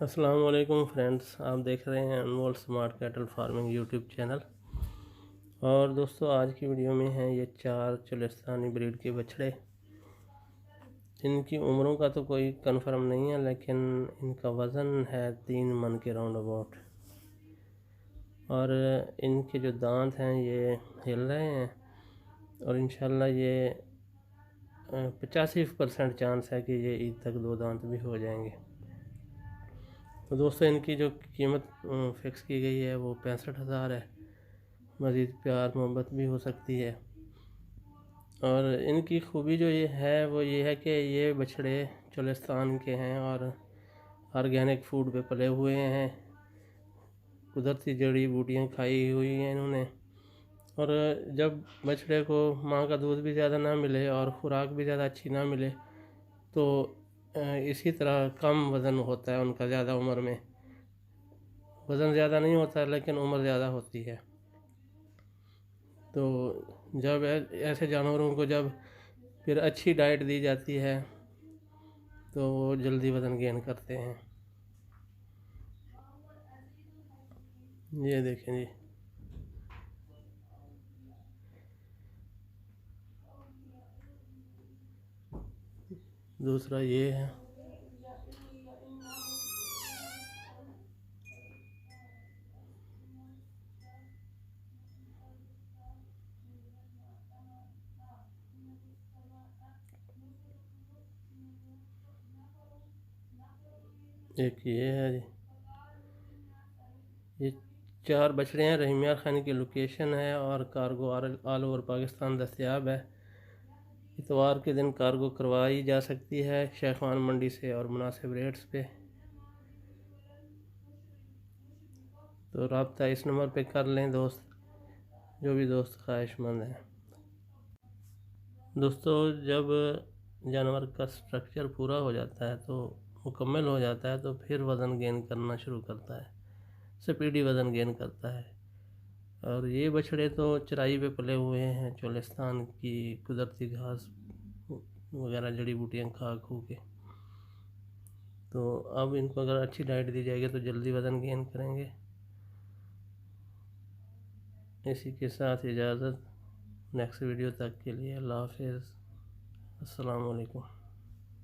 अस्सलाम वालेकुम फ्रेंड्स, आप देख रहे हैं Anmol smart cattle farming YouTube channel. और दोस्तों, आज की वीडियो में हैं ये 4 चोलिस्तानी ब्रीड के बछड़े। इनकी उम्रों का तो कोई कंफर्म नहीं है, लेकिन इनका वज़न है 3 मन के राउंड अबाउट। और इनके जो दांत हैं ये हिल रहे हैं और इंशाल्लाह ये 85% चांस है कि ये ईद तक 2 दांत भी हो जाएंगे। तो दोस्तों, इनकी जो कीमत फ़िक्स की गई है वो 65,000 है। मज़ीद प्यार मोहब्बत भी हो सकती है। और इनकी खूबी जो ये है वो ये है कि ये बछड़े चोलिस्तान के हैं और ऑर्गेनिक फूड पे पले हुए हैं। कुदरती जड़ी बूटियाँ खाई हुई हैं इन्होंने। और जब बछड़े को माँ का दूध भी ज़्यादा ना मिले और ख़ुराक भी ज़्यादा अच्छी ना मिले तो इसी तरह कम वज़न होता है उनका। ज़्यादा उम्र में वज़न ज़्यादा नहीं होता लेकिन उम्र ज़्यादा होती है। तो जब ऐसे जानवरों को जब फिर अच्छी डाइट दी जाती है तो वो जल्दी वज़न गेन करते हैं। ये देखें जी, दूसरा ये है। एक ये है जी। ये 4 बछड़े हैं। रहीम यार खान की लोकेशन है और कार्गो ऑल ओवर पाकिस्तान दस्तयाब है। इतवार के दिन कार्गो करवाई जा सकती है शेखान मंडी से और मुनासिब रेट्स पे। तो रब्ता इस नंबर पे कर लें दोस्त, जो भी दोस्त ख्वाहिशमंद हैं। दोस्तों, जब जानवर का स्ट्रक्चर पूरा हो जाता है तो मुकम्मल हो जाता है तो फिर वज़न गेन करना शुरू करता है, स्पीडी वज़न गेन करता है। और ये बछड़े तो चराई पे पले हुए हैं, चोलिस्तान की कुदरती घास वगैरह जड़ी बूटियाँ खा खू के। तो अब इनको अगर अच्छी डाइट दी जाएगी तो जल्दी वज़न गेन करेंगे। इसी के साथ इजाज़त, नेक्स्ट वीडियो तक के लिए अल्लाह हाफ़िज़, अस्सलाम वालेकुम।